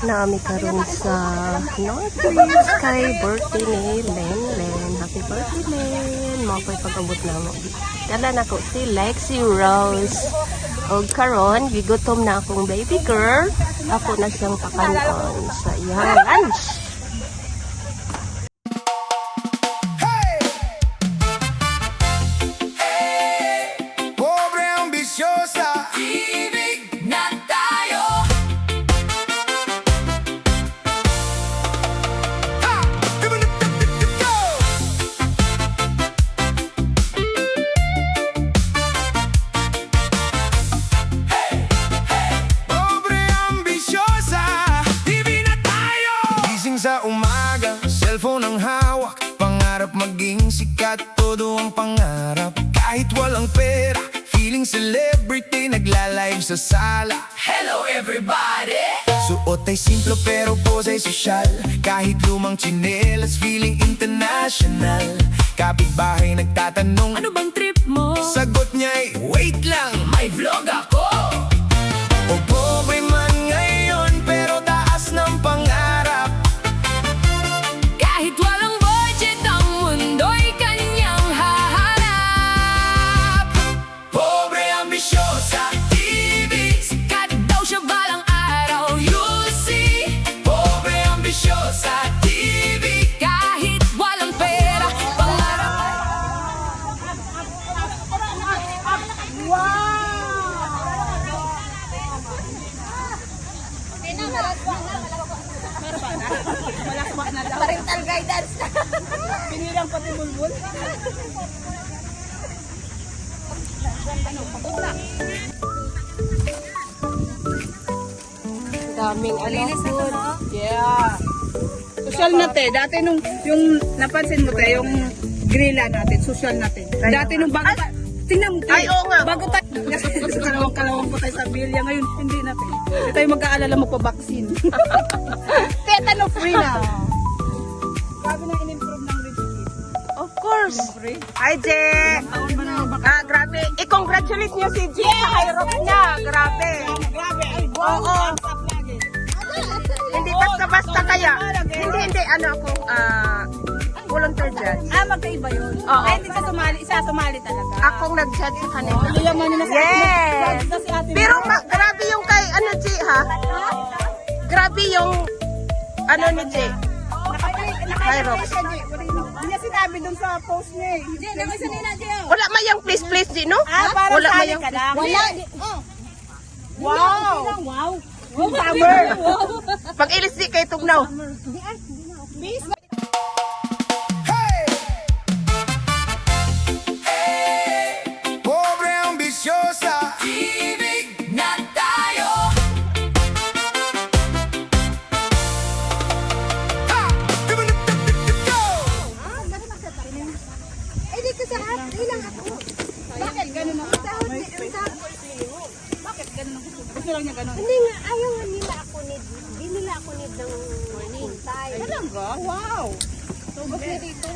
Naami karon sa Northeast kay birthday ni Len. Happy birthday, Len. Mo ko'y pag-abot na mo. Dala na ko si Lexi Rose. O karon, gigutom na akong baby girl. Ako na siyang pakanon sa iyang lunch. Sa umaga, cellphone ang hawak. Pangarap maging sikat, todo ang pangarap. Kahit walang pera, feeling celebrity. Nagla-live sa sala. Hello everybody! Suot ay simple pero pose ay sosyal. Kahit lumang tsinelas, feeling international. Kapitbahay nagtatanong, ano bang trip mo? Sagot niya ay, wait lang, may vlog ako. O pobre man ngayon, pero taas ng pangarap. Kahit walang budget, ang mundo'y kanyang haharap. Pobre ambisyosa TV, Sikat daw siya balang araw, you'll see. pobre ambisyosa TV. Kahit walang pera, pangarap. Parental guidance. Pinilang pati bulbul. Daming food. Yeah. Social na te. Dati nung yung napansin mo te, yung grilla natin, social natin. Dati nung bago tingnan mo te. Ay, oo nga. Bago tayo. Kasi kalawang pa tayo sa bilya. Ngayon, hindi natin. Hindi tayo mag-aalala magpa-vaccine. Tetano free na. Sabi na in-improve ng regime. Of course. Free. Hi, Je. Taon ba na baka? Grabe. I-congratulate niyo si Je sa high-rock niya. Grabe. Grabe. Ay, Oo. thumbs up lagi. Hindi basta-basta kaya. Hindi. Ano ako, volunteer judge. Magkaiba yun. Oo. Ay, hindi ka sumali. Isa sumali talaga. Akong nag-judge sa kanila. Hindi naman nila sa Yes. si ate. Pero grabe yung kay, ano, Je, ha? Grabe yung, ano ni Je. High-rock. Hindi niya sinabi dun sa post niya eh. Hindi, naman sa nila, Gio. Wala mayang please, Je, no? Parang Wala sali mayang ka lang. Wala. Wow! Wow! Summer. Pag-ilis di kay Tugnaw. Pobre ambisyosa TV na tayo. Hindi ko sa hat. Ilang ako. Bakit ganun ako? Bakit ganun ako? Gusto lang niya ganun. Hindi nga, ayaw nga nila ako need. Hindi nila ako need ng morning time. Talaga? Wow!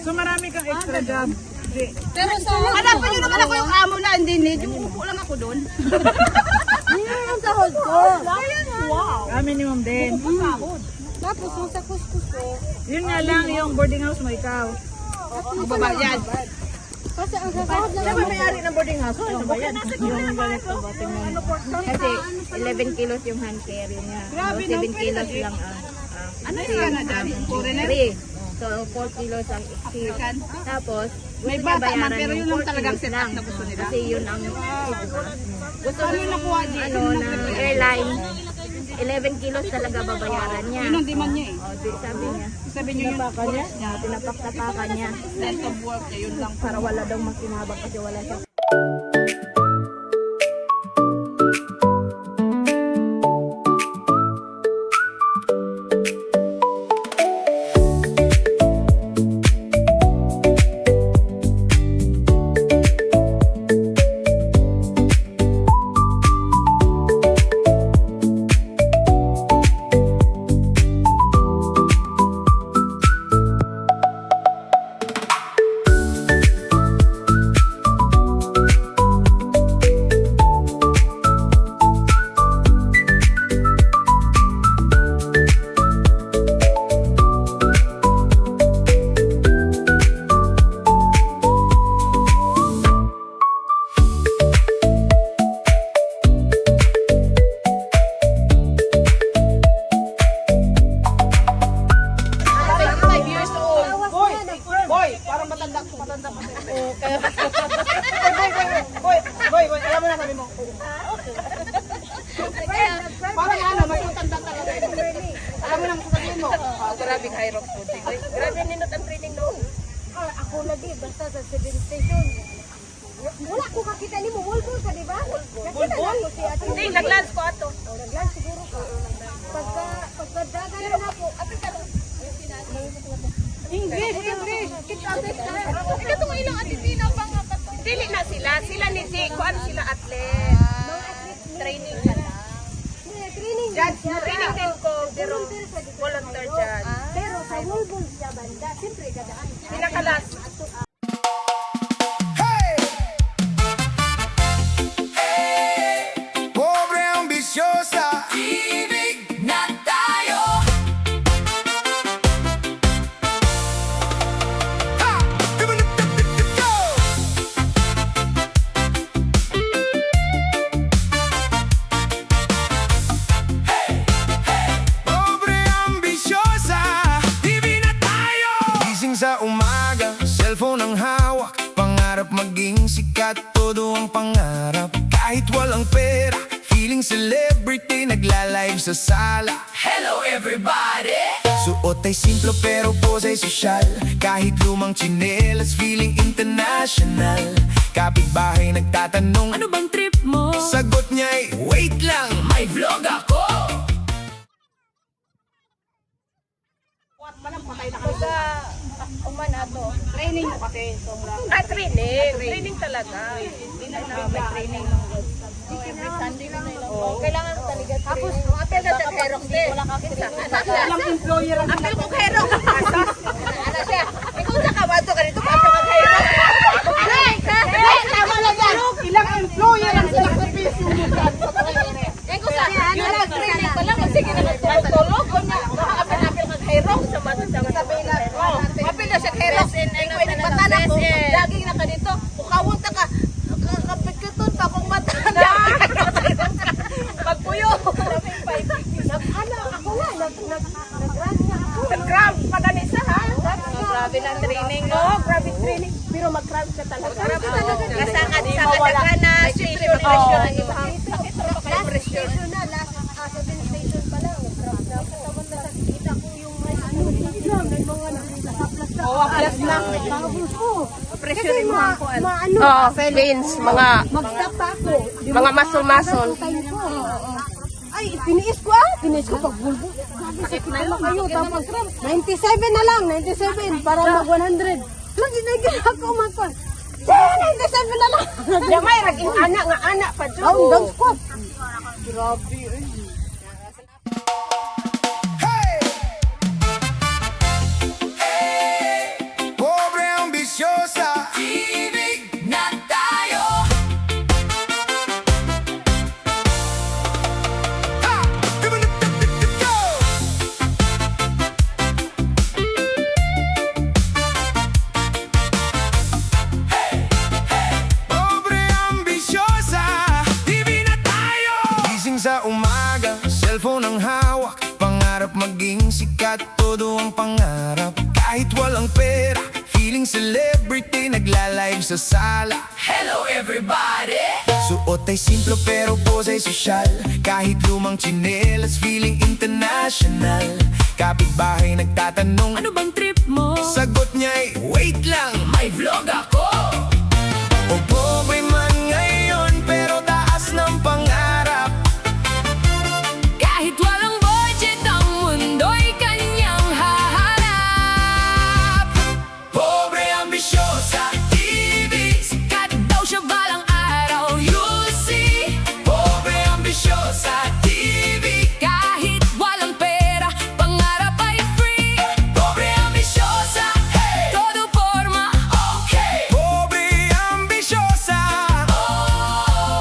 So marami kang extra job. Pero sa... Hanapan niyo naman ako yung amo na hindi need. Yung upo lang ako doon. Yan ang sahod ko. Wow! Minimum din. Tapos yung sa kuskus ko. Yun nga lang yung boarding house mo ikaw. Babayad. Kasi ang sahod lang. Diba may-ari ng boarding house? Ano ba yan? Yung ganito ba? Tingnan mo. Kasi 11 kilos yung hand carry niya. Grabe, So, no? 7 kilos lang ang Ano yung ano dyan? Foreigner? free. So 4 kilos ang exceed. Tapos May gusto niya bata man, bayaran pero yung yun ang 4 talagang kilos setup lang. na gusto nila. Kasi yun ang gusto Paano ng nakuha niya? ano ng airline. 11 kilos talaga babayaran niya. Yun ang demand niya eh. O, sabi niya. Sabi niyo yung course niya. Tinapak-tapakan niya. Length of work niya, yun lang. Para wala daw makinabang kasi wala siya matanda pa. Oo, kaya... Boy, alam mo na sabi mo. Parang ano, may matanda talaga. Alam mo na sasabihin mo. Grabe high rock po. Grabe ninot ang training noon. Ako lagi, basta sa 7 station. Wala ko kakita ni mo, Wolfo ka, di ba? Nakita lang ko si Ate. Hindi, nag-lunch ko ato. Naglan siguro ka. Pagkadagan na po. English. Kita Ikatong ilang atitina pa nga ka to. Dili na sila. Sila ni G. Kuan sila atlet. Training ka na. Training. Training din ko. Pero volunteer dyan. Pero sa Wolfo siya banda, siyempre kadaan. Pinakalas. Pobre ambisyosa, Ibig na tayo. ha! Go! Pobre ambisyosa, TV na tayo! Gising sa umaga, cellphone ang hawak. Pangarap maging sikat, todo ang pangarap. Kahit walang pera, feeling celebrity, nagla-live sa sala. Hello everybody. Suot ay simplo pero pose ay sosyal. Kahit lumang tsinelas, feeling international. Kapitbahay nagtatanong, Ano bang trip mo? sagot niya'y, wait lang, May vlog ako. training mo kasi. Sobra. Training. Training talaga. May training ng every Sunday na nila. Kailangan ko talaga. Tapos, apel na sa Herok din. Wala ka kita. Walang employer ang Apel ko Herok. Ano siya? Ikaw sa kawato ka dito. Apel ka Herok. Tama lang yan. Ilang employer ang sinakripisyo mo dyan sa training. Ikaw sa yung mag-training pa lang. Sige na nagtulog-tulog. Apel ka Herok. Sabihin na. Apel na siya Herok. Ikaw ay nagpatala ko. Laging na ka dito. Ukawon ta ka. Kapit ka to. Tapong mata na. Magpuyo. Ano, ako nga, nag-run niya ako. Nag-grab. Paganisa ha. Grabe na training. Oo, grabe training. Pero mag-grab ka talaga. Kasangad sa kadaga na station presyon ang iba. Last station na, last 7 station pa lang. Katawan na sa kita ko yung may ano, may mga nakaplas na. Oo, plus na. Tapos ko. Pressure Kasi mo ang kuan. maano, Oh, veins, mga mag-stop pa ako. Di mga ba, muscle-muscle. time ko. Ay, tiniis ko Tiniis ko pag bulbo. Sakit na lang kayo. Tapos 97 na lang, 97 para mag 100. Lagi na ako magpon. 97 na lang. Damay, naging anak nga anak pa dyan. Ang dog squat. pobre ambisyosa. Ibig na tayo. Ha! Go! Pobre ambisyosa, TV na tayo! Gising sa umaga, cellphone ang hawak. Pangarap maging sikat, todo ang pangarap. Kahit walang pera, feeling celebrity, nagla-live sa sala. Hello everybody. Suot ay simplo pero pose ay sosyal. Kahit lumang tsinelas, feeling international. Kapitbahay nagtatanong, Ano bang trip mo? sagot niya'y, wait lang, May vlog ako. o pobre man ngayon pero taas ng pangarap. Kahit walang budget, ang mundo'y kanyang haharap. Pobre ambisyosa, TV, sikat daw siya balang araw. You'll see. pobre ambisyosa, TV, kahit walang pera, pangarap ay free. pobre ambisyosa, hey! Todo forma, okay. Pobre ambisyosa,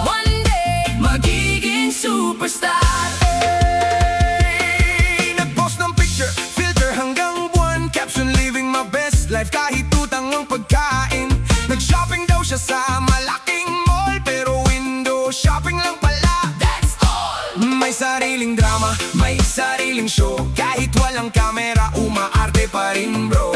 One day, magiging superstar. hey! Nag-post ng picture, filter hanggang buwan. Caption, living my best life kahit utang ang pagkain. Nag-shopping daw siya sa malaking mall, pero window shopping lang pala. That's all. May sariling drama, may sariling show. Kahit walang kamera, umaarte pa rin bro.